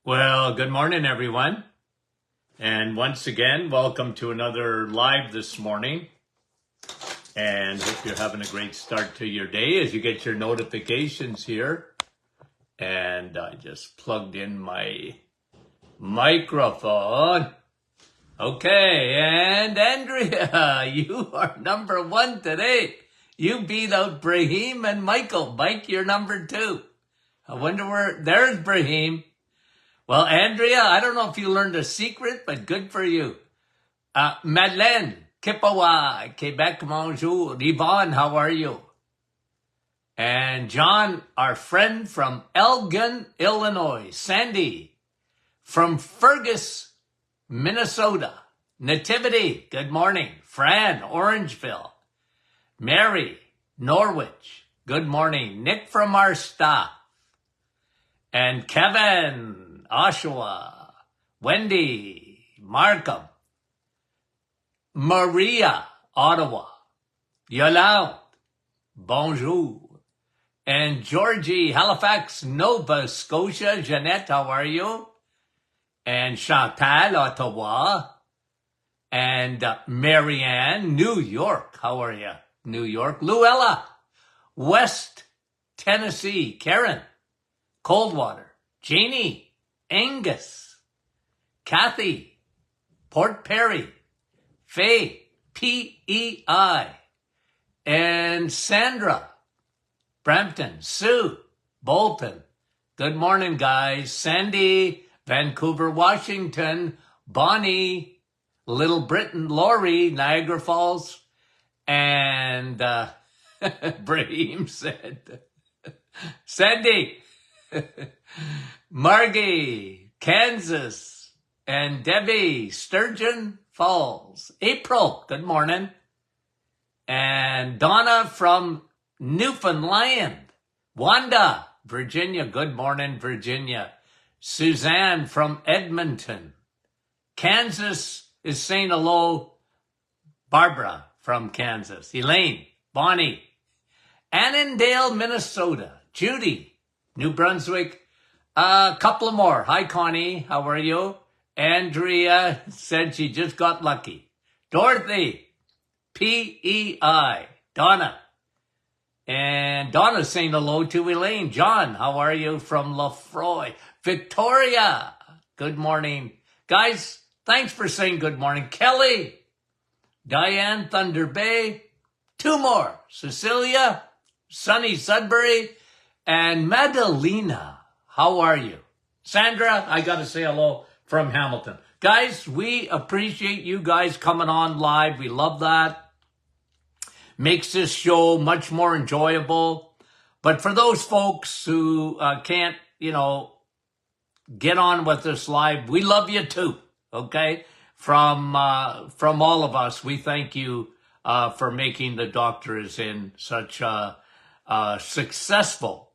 Well, good morning, everyone. And once again, welcome to another live this morning. And hope you're having a great start to your day as you get your notifications here. And I just plugged in my microphone. Okay, and Andrea, you are number one today. You beat out Brahim and Michael. Mike, you're number two. I wonder there's Brahim. Well, Andrea, I don't know if you learned a secret, but good for you. Madeleine, Kippawa, Quebec, bonjour. Yvonne, how are you? And John, our friend from Elgin, Illinois. Sandy, from Fergus, Minnesota. Nativity, good morning. Fran, Orangeville. Mary, Norwich, good morning. Nick from our staff. And Kevin, Oshawa. Wendy, Markham. Maria, Ottawa. Yolande, bonjour. And Georgie, Halifax, Nova Scotia. Jeanette, how are you? And Chantal, Ottawa. And Marianne, New York, how are you? New York. Luella, West Tennessee. Karen, Coldwater. Janie, Angus. Kathy, Port Perry. Faye, P-E-I. And Sandra, Brampton. Sue, Bolton. Good morning, guys. Sandy, Vancouver, Washington. Bonnie, Little Britain. Lori, Niagara Falls. And Brahim said, Sandy, Margie, Kansas. And Debbie, Sturgeon Falls. April, good morning. And Donna from Newfoundland. Wanda, Virginia, good morning, Virginia. Suzanne from Edmonton. Kansas is saying hello. Barbara from Kansas. Elaine, Bonnie. Annandale, Minnesota. Judy, New Brunswick. A couple of more. Hi, Connie, how are you? Andrea said she just got lucky. Dorothy, P-E-I. Donna. And Donna's saying hello to Elaine. John, how are you from Lefroy? Victoria, good morning. Guys, thanks for saying good morning. Kelly, Diane, Thunder Bay. Two more. Cecilia, Sunny Sudbury, and Madalena. How are you? Sandra, I got to say hello from Hamilton. Guys, we appreciate you guys coming on live. We love that. Makes this show much more enjoyable. But for those folks who can't, get on with this live, we love you too, okay? From all of us, we thank you for making The Doctor Is In such a successful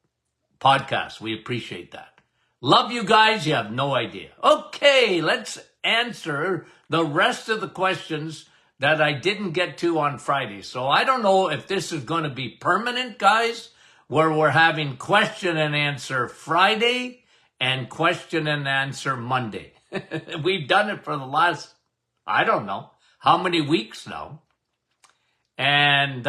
podcast. We appreciate that. Love you guys. You have no idea. Okay, let's answer the rest of the questions that I didn't get to on Friday. So I don't know if this is going to be permanent, guys, where we're having question and answer Friday and question and answer Monday. We've done it for the last, I don't know, how many weeks now. And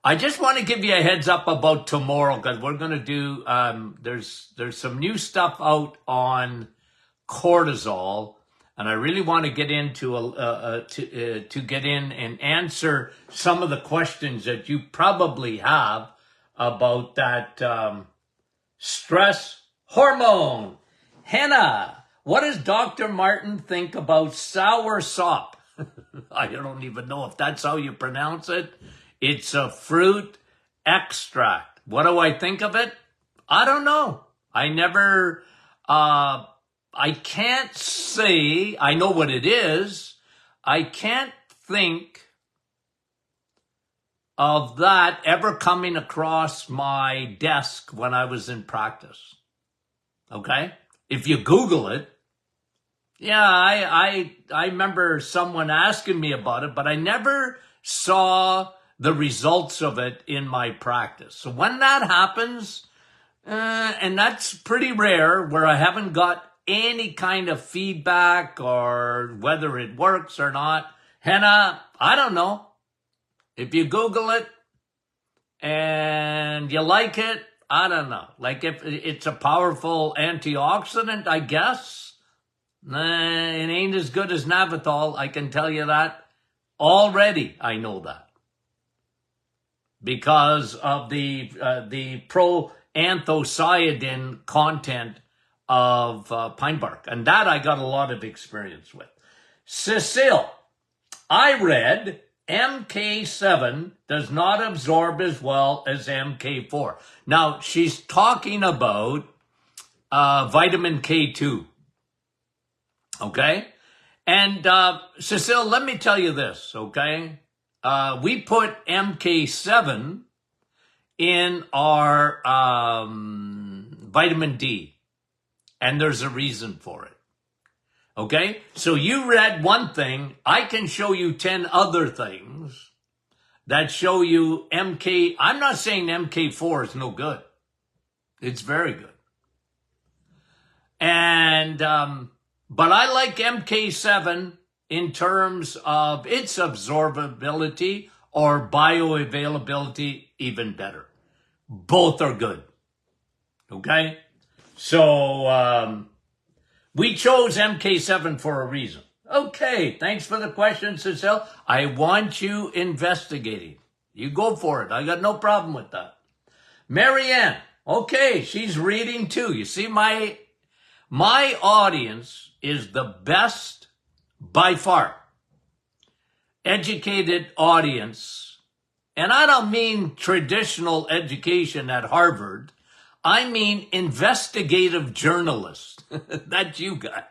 I just want to give you a heads up about tomorrow because we're going to do, there's some new stuff out on cortisol, and I really want to get into to get in and answer some of the questions that you probably have about that stress hormone. Hannah, what does Dr. Martin think about sour sop? I don't even know if that's how you pronounce it. It's a fruit extract. What do I think of it? I don't know. I never, I can't say I know what it is. I can't think of that ever coming across my desk when I was in practice. Okay? If you Google it, yeah, I remember someone asking me about it, but I never saw the results of it in my practice. So when that happens, And that's pretty rare where I haven't got any kind of feedback or whether it works or not. Henna, I don't know. If you Google it and you like it, I don't know. Like if it's a powerful antioxidant, I guess. It ain't as good as Navithol, I can tell you that. Already, I know that. Because of the proanthocyanidin content of pine bark. And that I got a lot of experience with. Cecile, I read MK7 does not absorb as well as MK4. Now, she's talking about vitamin K2. Okay? And Cecile, let me tell you this, okay? We put MK7 in our vitamin D, and there's a reason for it. Okay? So you read one thing, I can show you 10 other things that show you MK. I'm not saying MK4 is no good. It's very good. And, but I like MK7 in terms of its absorbability or bioavailability even better. Both are good. Okay? So, we chose MK7 for a reason. Okay, thanks for the question, Cecile. I want you investigating. You go for it. I got no problem with that. Marianne, okay, she's reading too. You see, my audience is the best, by far, educated audience. And I don't mean traditional education at Harvard. I mean investigative journalists. That's you guys.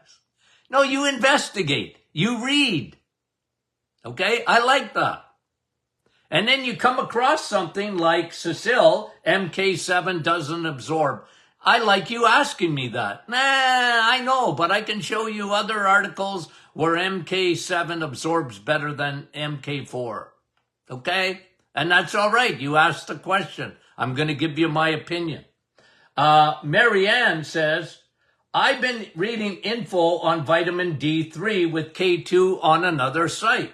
No, you investigate. You read. Okay? I like that. And then you come across something like Cecile, MK7 doesn't absorb. I like you asking me that. Nah, I know, but I can show you other articles where MK7 absorbs better than MK4. Okay? And that's all right. You asked the question. I'm going to give you my opinion. Marianne says, I've been reading info on vitamin D3 with K2 on another site.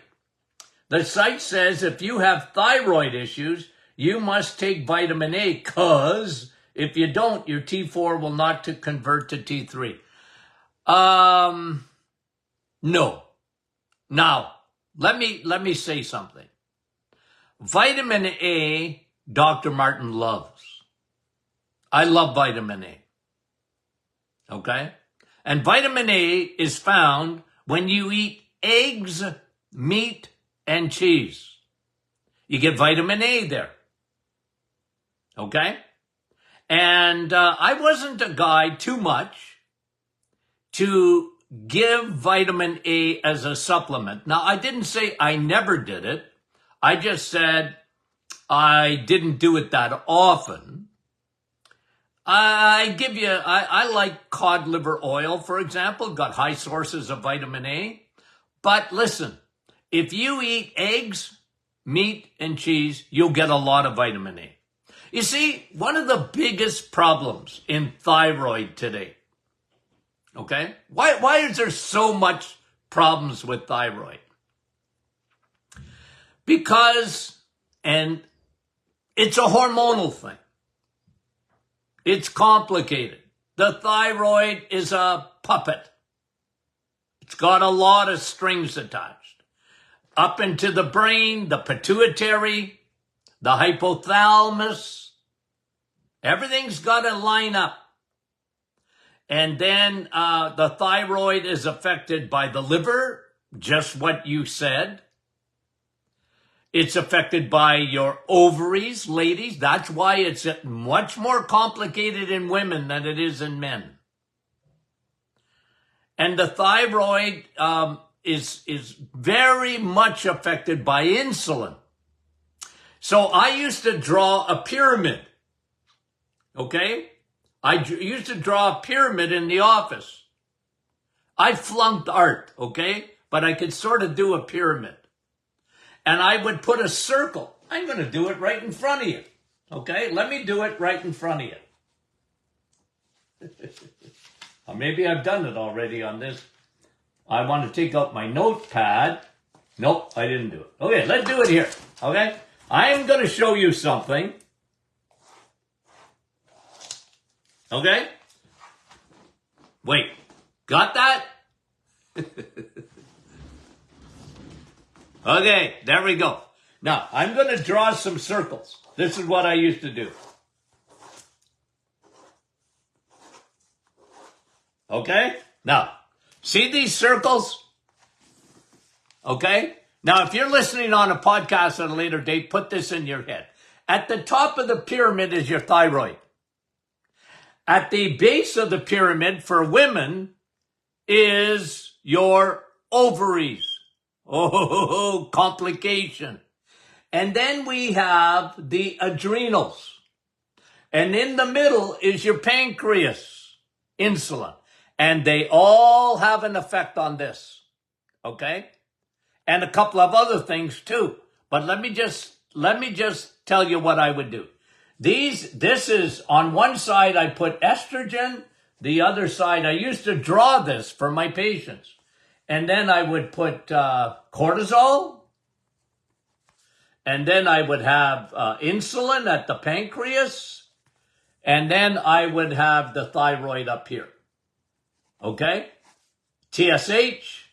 The site says if you have thyroid issues, you must take vitamin A because if you don't, your T4 will not convert to T3. No. Now, let me say something. Vitamin A, Dr. Martin loves. I love vitamin A. Okay? And vitamin A is found when you eat eggs, meat, and cheese. You get vitamin A there. Okay? And I wasn't a guy too much to give vitamin A as a supplement. Now, I didn't say I never did it. I just said I didn't do it that often. I like cod liver oil, for example, got high sources of vitamin A. But listen, if you eat eggs, meat, and cheese, you'll get a lot of vitamin A. You see, one of the biggest problems in thyroid today, okay? Why is there so much problems with thyroid? Because, and it's a hormonal thing. It's complicated. The thyroid is a puppet. It's got a lot of strings attached. Up into the brain, the pituitary, the hypothalamus. Everything's got to line up. And then the thyroid is affected by the liver, just what you said. It's affected by your ovaries, ladies. That's why it's much more complicated in women than it is in men. And the thyroid is very much affected by insulin. So I used to draw a pyramid. Okay? I used to draw a pyramid in the office. I flunked art, okay? But I could sort of do a pyramid. And I would put a circle. I'm going to do it right in front of you. Okay? Let me do it right in front of you. Maybe I've done it already on this. I want to take out my notepad. Nope, I didn't do it. Okay, let's do it here. Okay? I am going to show you something. Okay? Wait. Got that? Okay, there we go. Now, I'm going to draw some circles. This is what I used to do. Okay? Now, see these circles? Okay? Now, if you're listening on a podcast at a later date, put this in your head. At the top of the pyramid is your thyroid. At the base of the pyramid for women is your ovaries. Oh, complication. And then we have the adrenals. And in the middle is your pancreas, insulin. And they all have an effect on this. Okay? And a couple of other things too. But let me just tell you what I would do. This is on one side I put estrogen, the other side I used to draw this for my patients. And then I would put cortisol. And then I would have insulin at the pancreas. And then I would have the thyroid up here. Okay? TSH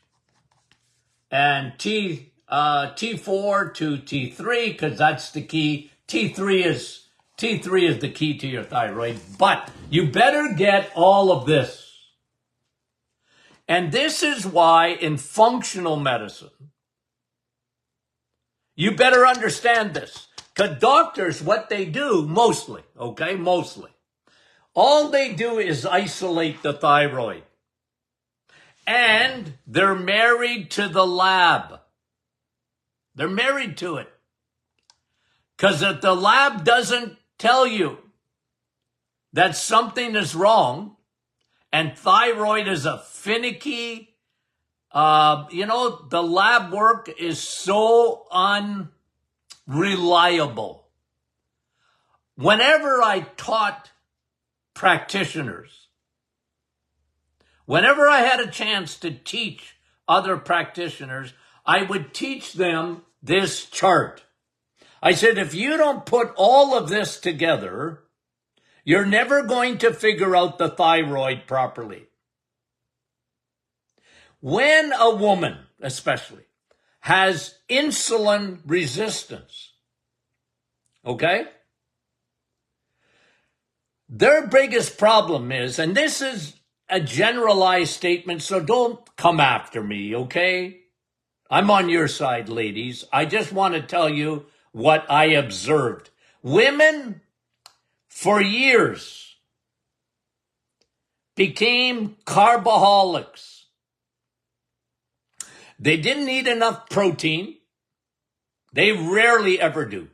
and T4 to T3, because that's the key. T3 is the key to your thyroid. But you better get all of this. And this is why in functional medicine, you better understand this. Because doctors, what they do mostly, okay, mostly, all they do is isolate the thyroid. And they're married to the lab. They're married to it. Because if the lab doesn't tell you that something is wrong, and thyroid is a finicky, the lab work is so unreliable. Whenever I taught practitioners, whenever I had a chance to teach other practitioners, I would teach them this chart. I said, if you don't put all of this together, you're never going to figure out the thyroid properly. When a woman, especially, has insulin resistance, okay? Their biggest problem is, and this is a generalized statement, so don't come after me, okay? I'm on your side, ladies. I just want to tell you what I observed. Women, for years, became carboholics. They didn't eat enough protein. They rarely ever do,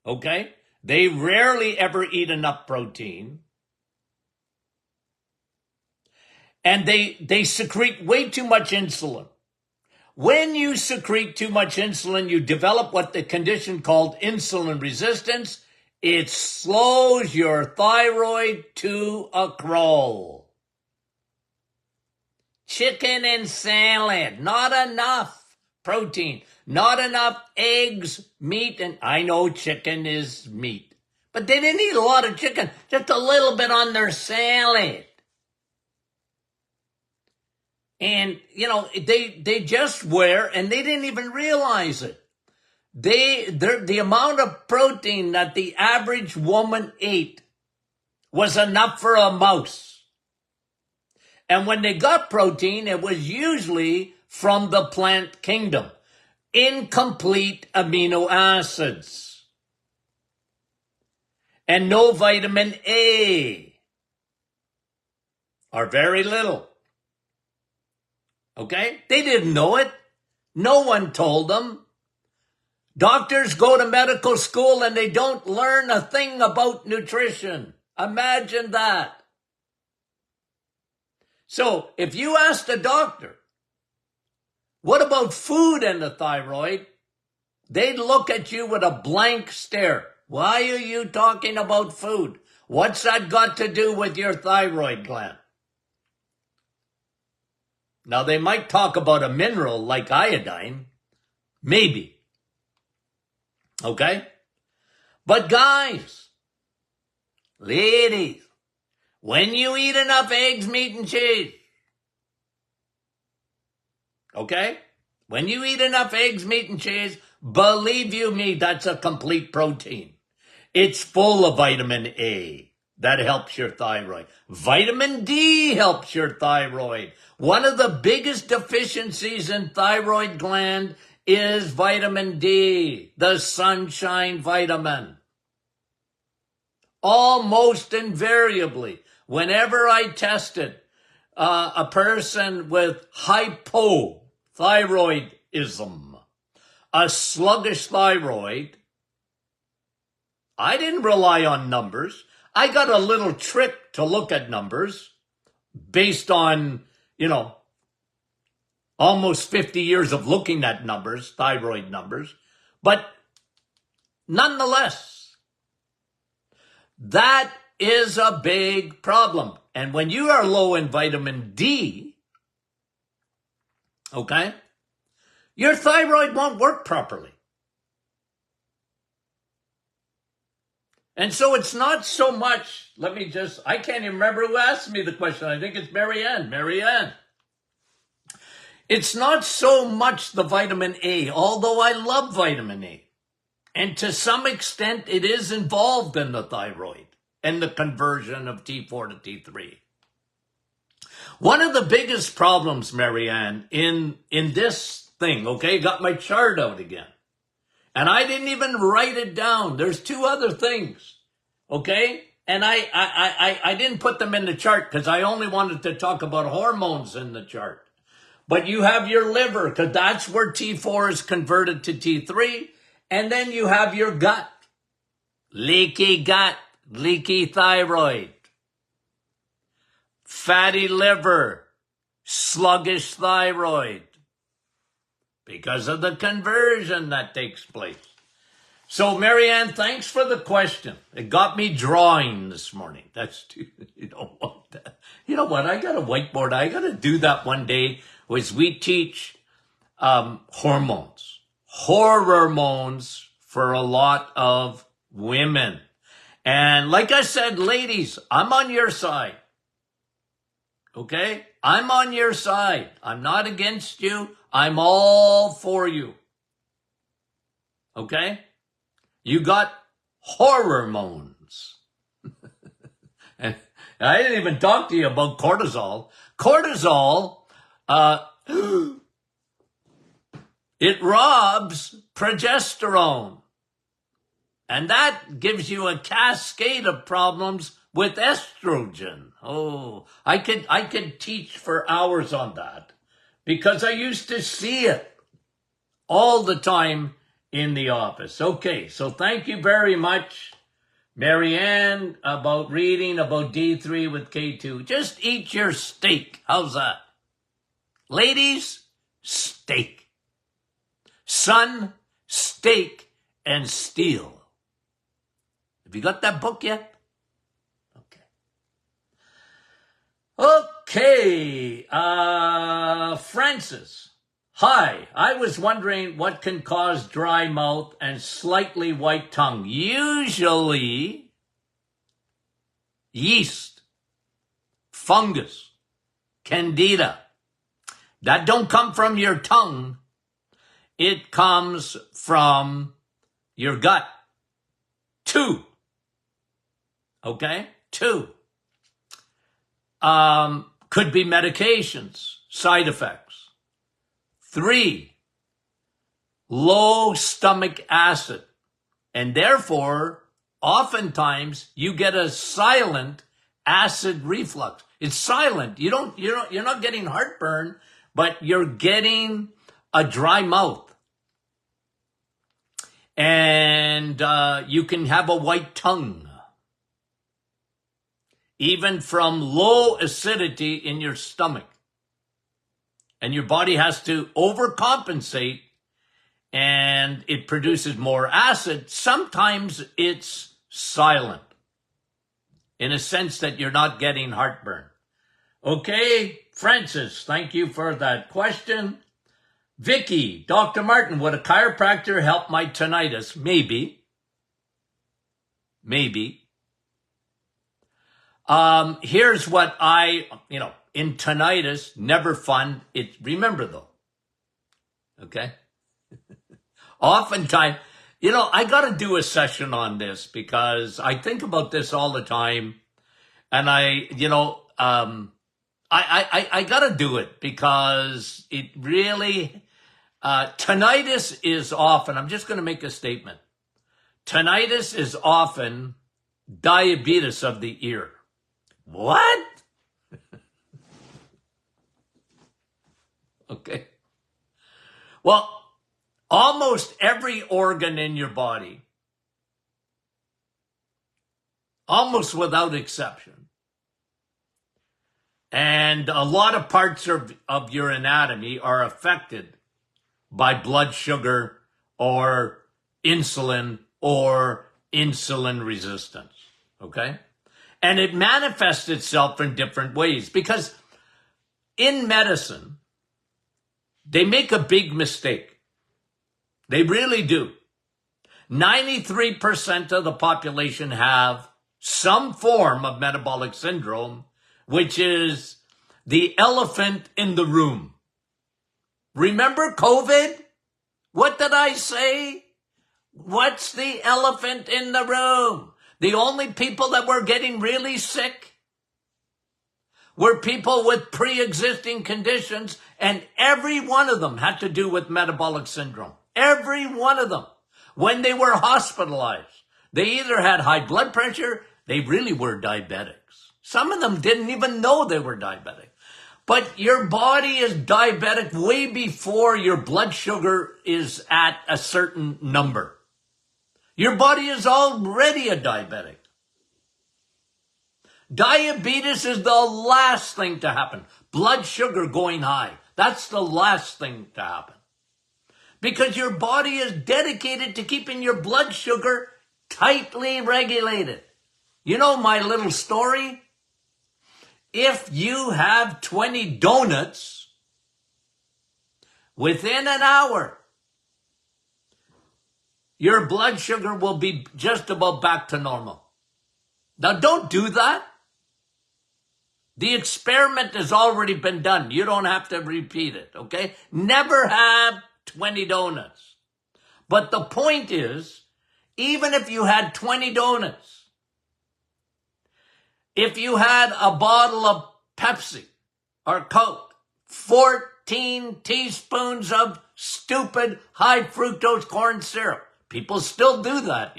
okay? They rarely ever eat enough protein. And they secrete way too much insulin. When you secrete too much insulin, you develop what the condition called insulin resistance. It slows your thyroid to a crawl. Chicken and salad, not enough protein, not enough eggs, meat, and I know chicken is meat. But they didn't eat a lot of chicken, just a little bit on their salad. And, they just were, and they didn't even realize it. The amount of protein that the average woman ate was enough for a mouse. And when they got protein, it was usually from the plant kingdom. Incomplete amino acids. And no vitamin A. Or very little. Okay? They didn't know it. No one told them. Doctors go to medical school and they don't learn a thing about nutrition. Imagine that. So, if you asked a doctor, what about food and the thyroid? They'd look at you with a blank stare. Why are you talking about food? What's that got to do with your thyroid gland? Now, they might talk about a mineral like iodine. Maybe. Okay? But guys, ladies, when you eat enough eggs, meat, and cheese, okay? When you eat enough eggs, meat, and cheese, believe you me, that's a complete protein. It's full of vitamin A. That helps your thyroid. Vitamin D helps your thyroid. One of the biggest deficiencies in thyroid gland is vitamin D, the sunshine vitamin. Almost invariably, whenever I tested a person with hypothyroidism, a sluggish thyroid, I didn't rely on numbers. I got a little trick to look at numbers based on, almost 50 years of looking at numbers, thyroid numbers. But nonetheless, that is a big problem. And when you are low in vitamin D, okay, your thyroid won't work properly. And so it's not so much, I can't even remember who asked me the question. I think it's Marianne. Marianne. It's not so much the vitamin A, although I love vitamin A. And to some extent, it is involved in the thyroid and the conversion of T4 to T3. One of the biggest problems, Marianne, in this thing, okay, got my chart out again. And I didn't even write it down. There's two other things, okay? And I didn't put them in the chart because I only wanted to talk about hormones in the chart. But you have your liver because that's where T4 is converted to T3. And then you have your gut, leaky thyroid, fatty liver, sluggish thyroid, because of the conversion that takes place. So, Marianne, thanks for the question. It got me drawing this morning. You know what? I got a whiteboard. I got to do that one day as we teach hormones for a lot of women. And like I said, ladies, I'm on your side. Okay? I'm on your side. I'm not against you. I'm all for you. Okay? You got hormones. And I didn't even talk to you about cortisol. Cortisol, it robs progesterone. And that gives you a cascade of problems with estrogen. Oh, I could teach for hours on that because I used to see it all the time in the office. Okay, so thank you very much, Marianne, about reading about D3 with K2. Just eat your steak. How's that? Ladies, steak. Sun, steak, and steel. Have you got that book yet? Okay. Francis. Hi. I was wondering what can cause dry mouth and slightly white tongue. Usually yeast, fungus, candida. That don't come from your tongue. It comes from your gut. 2. Okay? 2. Could be medications, side effects. 3, low stomach acid. And therefore, oftentimes you get a silent acid reflux. It's silent. You're not getting heartburn, but you're getting a dry mouth. And you can have a white tongue. Even from low acidity in your stomach. And your body has to overcompensate and it produces more acid. Sometimes it's silent. in a sense that you're not getting heartburn. Okay, Francis, thank you for that question. Vicky, Dr. Martin, would a chiropractor help my tinnitus? Maybe. Here's what in tinnitus, never fun. Remember though, okay? Oftentimes, I got to do a session on this because I think about this all the time, and I got to do it because it really, tinnitus is often, I'm just going to make a statement. Tinnitus is often diabetes of the ear. What? Okay. Well, almost every organ in your body, almost without exception, and a lot of parts of your anatomy are affected by blood sugar or insulin resistance, okay? And it manifests itself in different ways because in medicine, they make a big mistake. They really do. 93% of the population have some form of metabolic syndrome, which is the elephant in the room. Remember COVID? What did I say? What's the elephant in the room? The only people that were getting really sick were people with pre-existing conditions, and every one of them had to do with metabolic syndrome. Every one of them. When they were hospitalized, they either had high blood pressure, they really were diabetics. Some of them didn't even know they were diabetic. But your body is diabetic way before your blood sugar is at a certain number. Your body is already a diabetic. Diabetes is the last thing to happen. Blood sugar going high. That's the last thing to happen. Because your body is dedicated to keeping your blood sugar tightly regulated. You know my little story? If you have 20 donuts within an hour, your blood sugar will be just about back to normal. Now, don't do that. The experiment has already been done. You don't have to repeat it, okay? Never have 20 donuts. But the point is, even if you had 20 donuts, if you had a bottle of Pepsi or Coke, 14 teaspoons of stupid high fructose corn syrup. People still do that,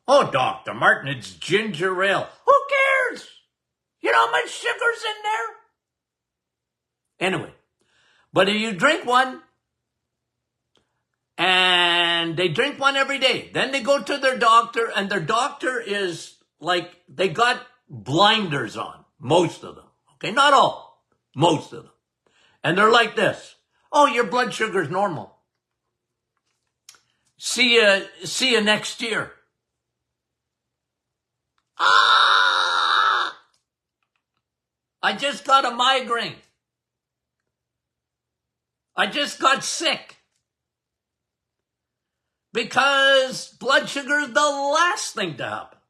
Oh, Dr. Martin, it's ginger ale. Who cares? You know how much sugar's in there? Anyway, but if you drink one, and they drink one every day, then they go to their doctor, and their doctor is like, they got blinders on, most of them. Okay, not all, most of them. And they're like this. Oh, your blood sugar's normal. See you next year. I just got a migraine. I just got sick. Because blood sugar is the last thing to happen.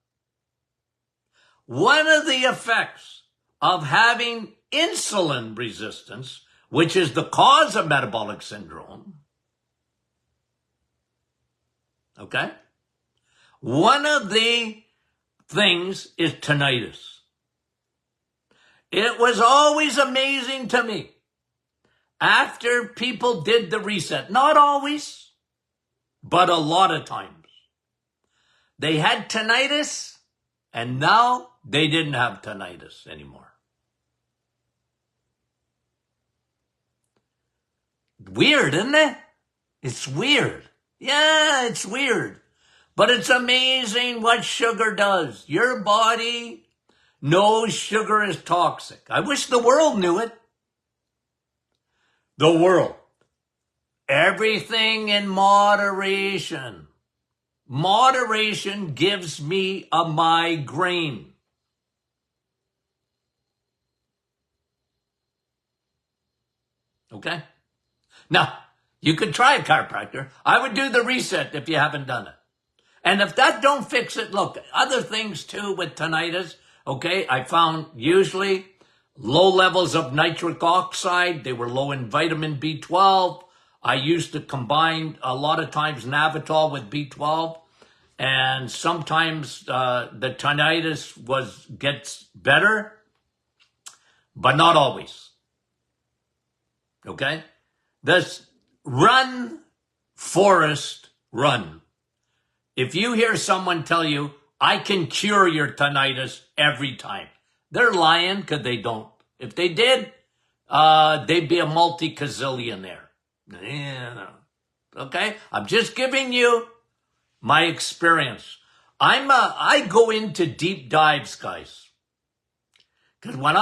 One of the effects of having insulin resistance, which is the cause of metabolic syndrome, okay? One of the things is tinnitus. It was always amazing to me after people did the reset, not always, but a lot of times, they had tinnitus and now they didn't have tinnitus anymore. Weird, isn't it? It's weird. Yeah, it's weird. But it's amazing what sugar does. Your body knows sugar is toxic. I wish the world knew it. The world. Everything in moderation. Moderation gives me a migraine. Okay? Now, you could try a chiropractor. I would do the reset if you haven't done it. And if that don't fix it, look, other things too with tinnitus, okay, I found usually low levels of nitric oxide. They were low in vitamin B12. I used to combine a lot of times Navital with B12. And sometimes the tinnitus gets better, but not always. Okay? This run, Forrest, run. If you hear someone tell you, I can cure your tinnitus every time, they're lying because they don't. If they did, they'd be a multi-gazillionaire. Yeah. Okay? I'm just giving you my experience. I go into deep dives, guys. Because when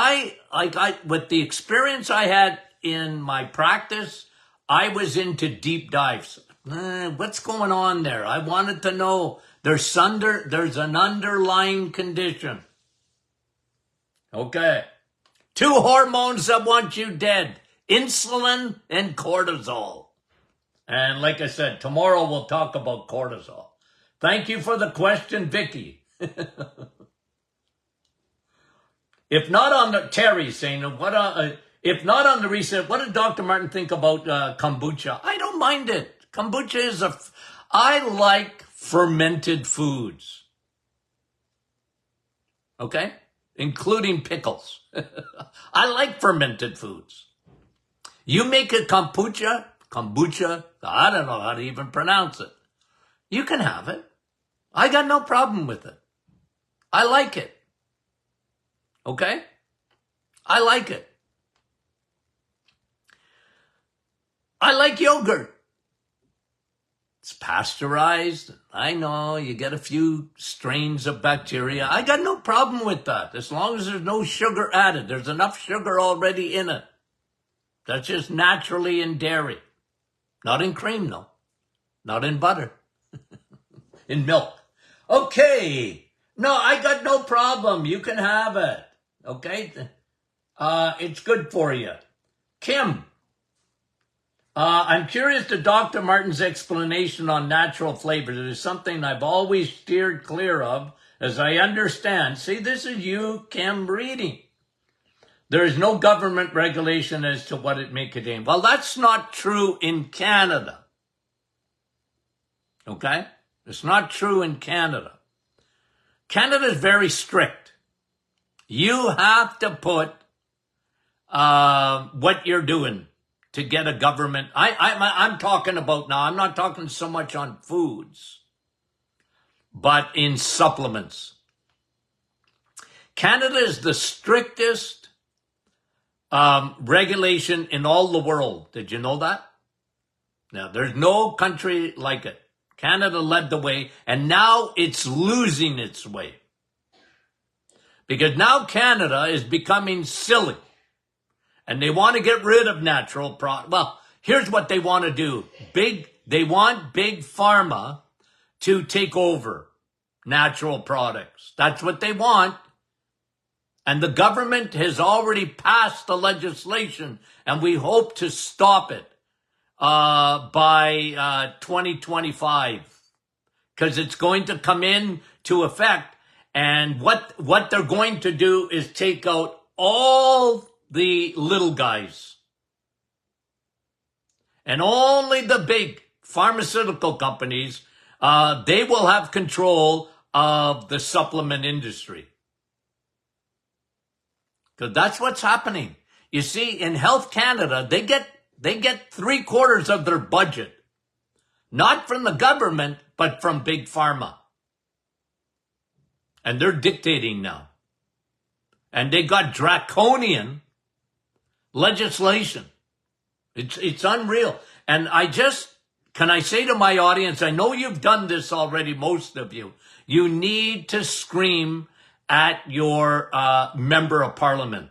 with the experience I had in my practice, I was into deep dives. What's going on there? I wanted to know. There's an underlying condition. Okay. 2 hormones that want you dead. Insulin and cortisol. And like I said, tomorrow we'll talk about cortisol. Thank you for the question, Vicky. If not on the, Terry saying, if not on the reset, what did Dr. Martin think about kombucha? I don't mind it. Kombucha I like fermented foods. Okay? Including pickles. I like fermented foods. You make a kombucha, I don't know how to even pronounce it. You can have it. I got no problem with it. I like it. Okay? I like it. I like yogurt. It's pasteurized. I know you get a few strains of bacteria. I got no problem with that. As long as there's no sugar added. There's enough sugar already in it. That's just naturally in dairy. Not in cream, though. Not in butter. In milk. Okay. No, I got no problem. You can have it. Okay? It's good for you. Kim. I'm curious to Dr. Martin's explanation on natural flavors. It is something I've always steered clear of, as I understand. See, this is you, Kim, reading. There is no government regulation as to what it may contain. Well, that's not true in Canada. Okay? It's not true in Canada. Canada is very strict. You have to put what you're doing to get a government. I'm talking about now, I'm not talking so much on foods, but in supplements. Canada is the strictest regulation in all the world. Did you know that? Now, there's no country like it. Canada led the way, and now it's losing its way. Because now Canada is becoming silly. And they want to get rid of natural products. Well, here's what they want to do. They want big pharma to take over natural products. That's what they want. And the government has already passed the legislation, and we hope to stop it by 2025, because it's going to come into effect. And what they're going to do is take out all the little guys, and only the big pharmaceutical companies, they will have control of the supplement industry. Because that's what's happening. You see, in Health Canada, they get 3/4 of their budget, not from the government, but from big pharma. And they're dictating now. And they got draconian legislation. It's unreal. And can I say to my audience, I know you've done this already, most of you. You need to scream at your member of parliament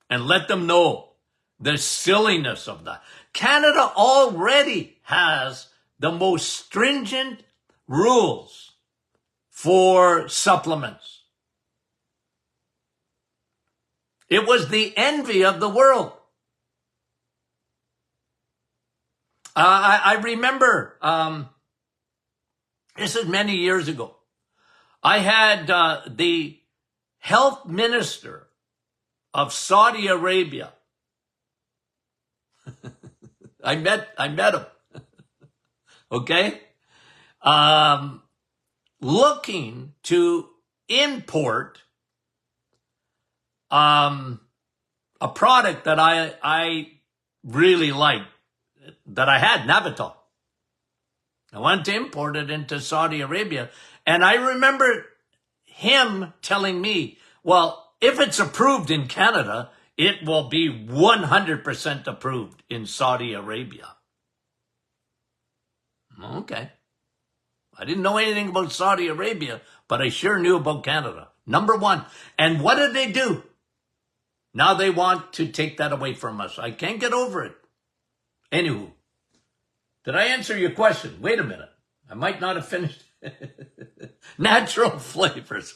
and let them know the silliness of that. Canada already has the most stringent rules for supplements. It was the envy of the world. I remember, this is many years ago. I had the health minister of Saudi Arabia. I met him. Okay? Looking to import a product that I really liked, that I had, Navital. I wanted to import it into Saudi Arabia. And I remember him telling me, well, if it's approved in Canada, it will be 100% approved in Saudi Arabia. Okay. I didn't know anything about Saudi Arabia, but I sure knew about Canada. Number one. And what did they do? Now they want to take that away from us. I can't get over it. Anywho, did I answer your question? Wait a minute. I might not have finished. Natural flavors.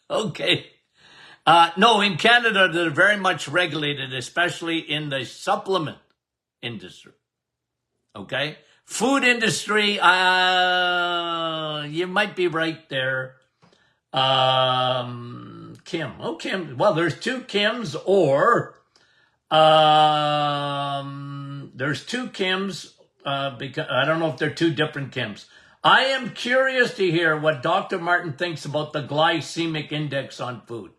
Okay. No, in Canada, they're very much regulated, especially in the supplement industry. Okay? Food industry, you might be right there. Kim. Oh, Kim. Well, there's two Kims, or there's two Kims, because I don't know if they're two different Kims. I am curious to hear what Dr. Martin thinks about the glycemic index on food.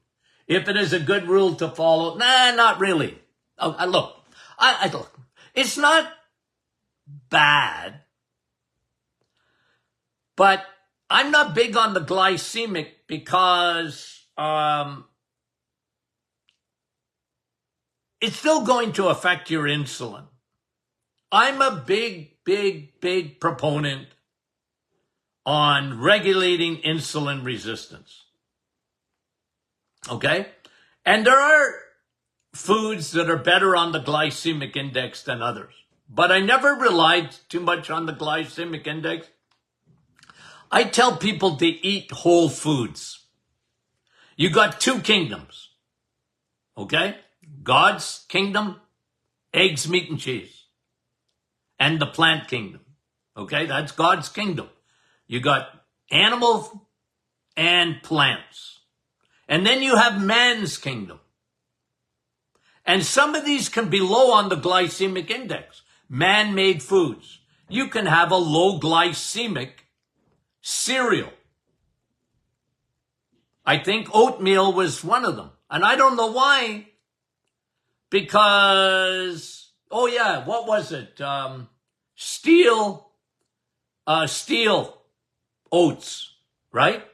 If it is a good rule to follow. Nah, not really. Look, look, it's not bad, but I'm not big on the glycemic because it's still going to affect your insulin. I'm a big proponent on regulating insulin resistance. Okay? And there are foods that are better on the glycemic index than others. But I never relied too much on the glycemic index. I tell people to eat whole foods. You got two kingdoms. Okay? God's kingdom, eggs, meat, and cheese. And the plant kingdom. Okay? That's God's kingdom. You got animals and plants. And then you have man's kingdom. And some of these can be low on the glycemic index. Man-made foods. You can have a low glycemic cereal. I think oatmeal was one of them. And I don't know why. Because, oh yeah, what was it? Steel oats, right?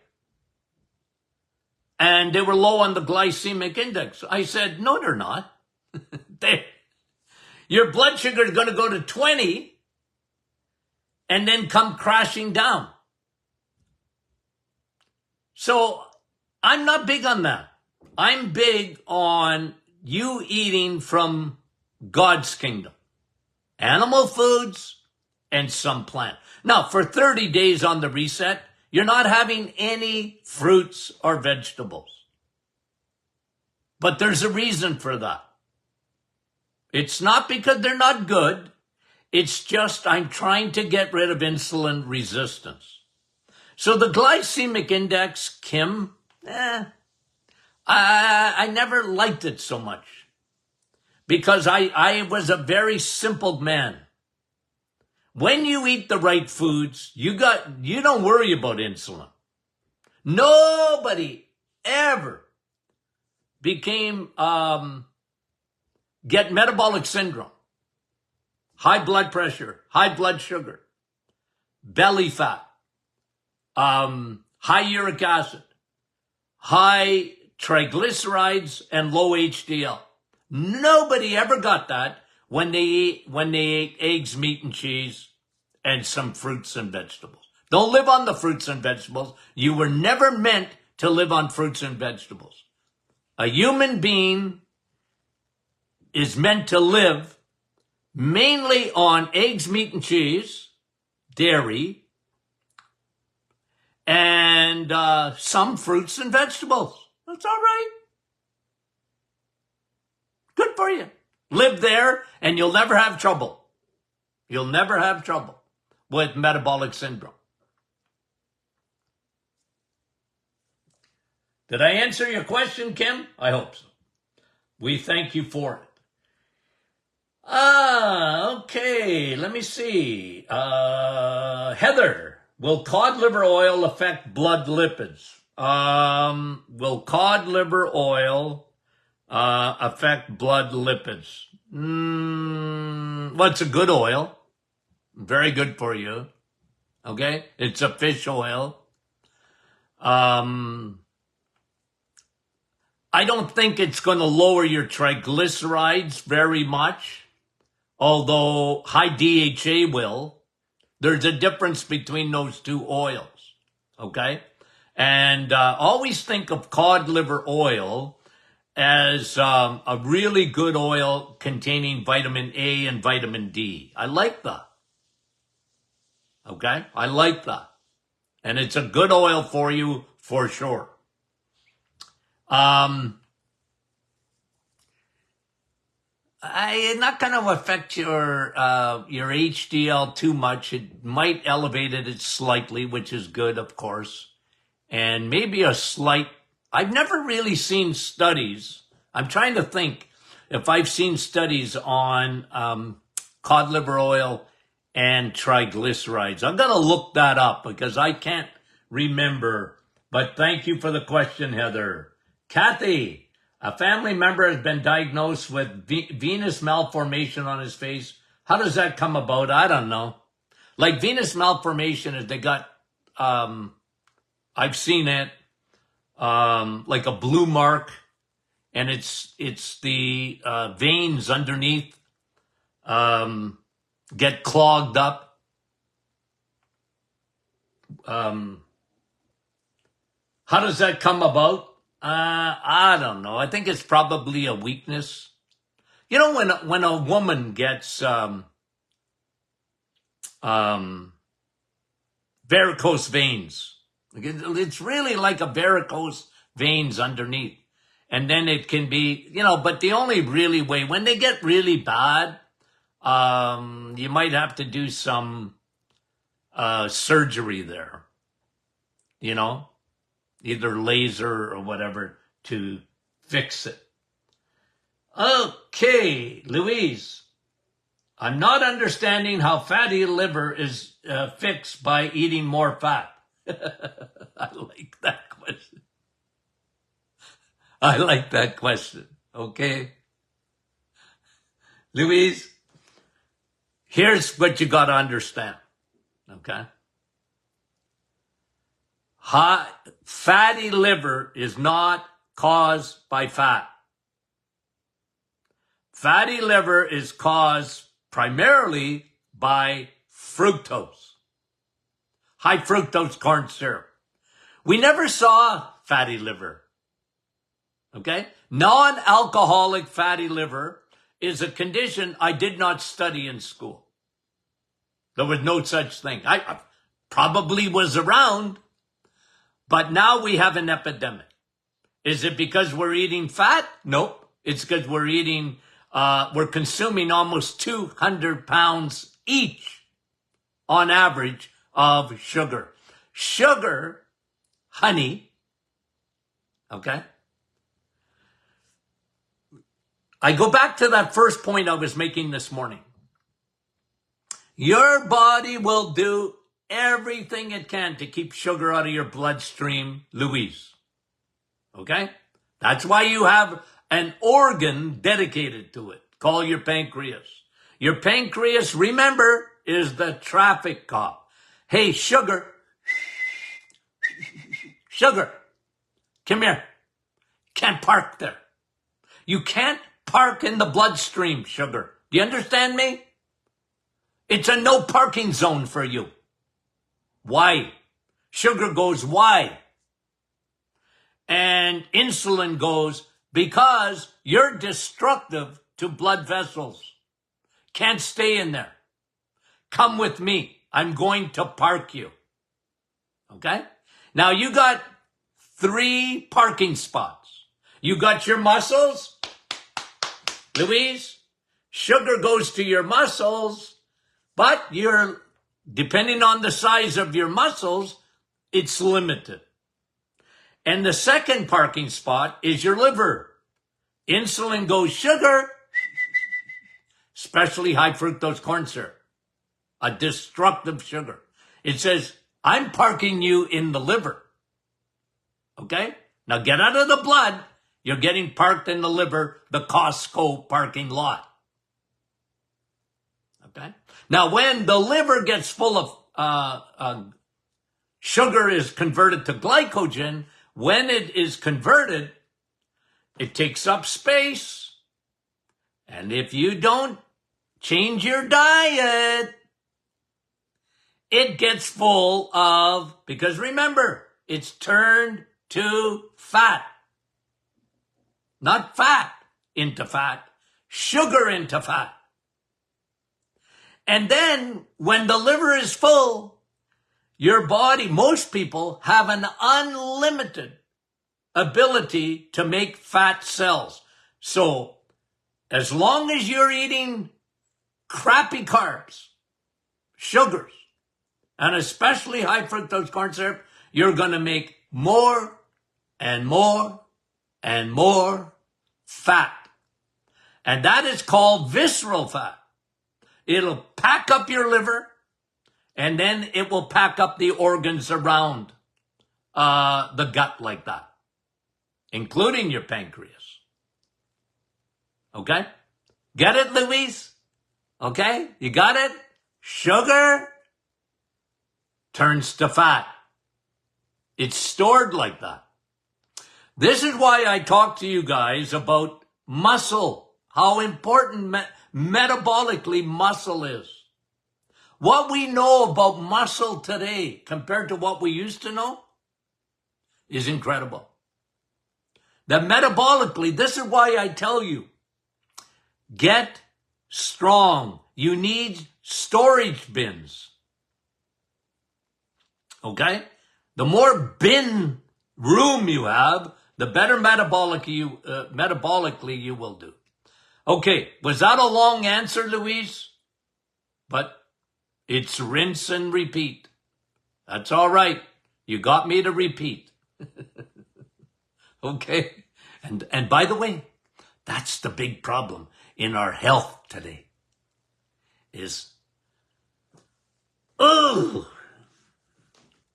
And they were low on the glycemic index. I said, no, they're not. Your blood sugar is going to go to 20 and then come crashing down. So I'm not big on that. I'm big on you eating from God's kingdom. Animal foods and some plant. Now, for 30 days on the reset, you're not having any fruits or vegetables. But there's a reason for that. It's not because they're not good. It's just I'm trying to get rid of insulin resistance. So the glycemic index, Kim, I never liked it so much. Because I was a very simple man. When you eat the right foods, you don't worry about insulin. Nobody ever get metabolic syndrome, high blood pressure, high blood sugar, belly fat, high uric acid, high triglycerides, and low HDL. Nobody ever got that when they ate eggs, meat, and cheese, and some fruits and vegetables. Don't live on the fruits and vegetables. You were never meant to live on fruits and vegetables. A human being is meant to live mainly on eggs, meat, and cheese, dairy, and some fruits and vegetables. That's all right. for you. Live there and you'll never have trouble. You'll never have trouble with metabolic syndrome. Did I answer your question, Kim? I hope so. We thank you for it. Okay, let me see. Heather, will cod liver oil affect blood lipids? Will cod liver oil affect blood lipids? Well, it's a good oil. Very good for you. Okay? It's a fish oil. I don't think it's going to lower your triglycerides very much, although high DHA will. There's a difference between those two oils, okay? And always think of cod liver oil as a really good oil containing vitamin A and vitamin D. I like that, okay? I like that. And it's a good oil for you for sure. It's not going to affect your HDL too much. It might elevate it slightly, which is good, of course. And maybe a slight, I've never really seen studies. I'm trying to think if I've seen studies on cod liver oil and triglycerides. I'm going to look that up because I can't remember. But thank you for the question, Heather. Kathy, a family member has been diagnosed with venous malformation on his face. How does that come about? I don't know. Like venous malformation is they got, I've seen it, like a blue mark, and it's the veins underneath get clogged up. How does that come about? I don't know. I think it's probably a weakness. You know, when a woman gets varicose veins, it's really like a varicose veins underneath. And then it can be, but the only really way, when they get really bad, you might have to do some surgery there, either laser or whatever to fix it. Okay, Louise, I'm not understanding how fatty liver is fixed by eating more fat. I like that question. I like that question. Okay. Louise, here's what you got to understand. Okay. Fatty liver is not caused by fat. Fatty liver is caused primarily by fructose, high fructose corn syrup. We never saw fatty liver. Okay? Non-alcoholic fatty liver is a condition I did not study in school. There was no such thing. I probably was around, but now we have an epidemic. Is it because we're eating fat? Nope. It's because we're consuming almost 200 pounds each on average of sugar. Sugar, honey, okay? I go back to that first point I was making this morning. Your body will do everything it can to keep sugar out of your bloodstream, Louise. Okay? That's why you have an organ dedicated to it, called your pancreas. Your pancreas, remember, is the traffic cop. Hey, sugar, come here. Can't park there. You can't park in the bloodstream, sugar. Do you understand me? It's a no parking zone for you. Why? Sugar goes why? And insulin goes because you're destructive to blood vessels. Can't stay in there. Come with me. I'm going to park you. Okay? Now you got 3 parking spots. You got your muscles. Louise, sugar goes to your muscles, but depending on the size of your muscles, it's limited. And the second parking spot is your liver. Insulin goes sugar, especially high fructose corn syrup, a destructive sugar. It says, I'm parking you in the liver. Okay? Now get out of the blood. You're getting parked in the liver, the Costco parking lot. Okay? Now when the liver gets full of sugar is converted to glycogen, when it is converted, it takes up space. And if you don't change your diet, it gets full of, because remember, it's turned to fat. Not fat into fat, sugar into fat. And then when the liver is full, your body, most people have an unlimited ability to make fat cells. So as long as you're eating crappy carbs, sugars, and especially high fructose corn syrup, you're going to make more and more and more fat. And that is called visceral fat. It'll pack up your liver, and then it will pack up the organs around the gut like that, including your pancreas. Okay? Get it, Louise? Okay? You got it? Sugar turns to fat. It's stored like that. This is why I talk to you guys about muscle, how important metabolically muscle is. What we know about muscle today compared to what we used to know is incredible. That metabolically, this is why I tell you, get strong. You need storage bins. Okay? The more bin room you have, the better metabolically you will do. Okay, was that a long answer, Louise? But it's rinse and repeat. That's all right. You got me to repeat. Okay? And by the way, that's the big problem in our health today is,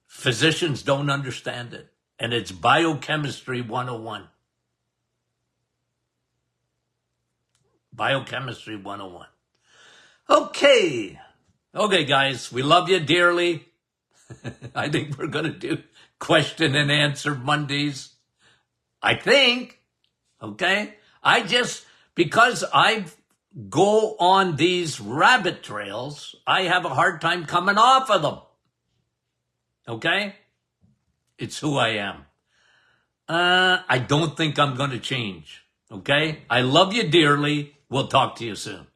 physicians don't understand it. And it's biochemistry 101. Biochemistry 101. Okay. Okay, guys, we love you dearly. I think we're going to do question and answer Mondays. I think. Okay? Because I go on these rabbit trails, I have a hard time coming off of them. Okay? It's who I am. I don't think I'm going to change. Okay? I love you dearly. We'll talk to you soon.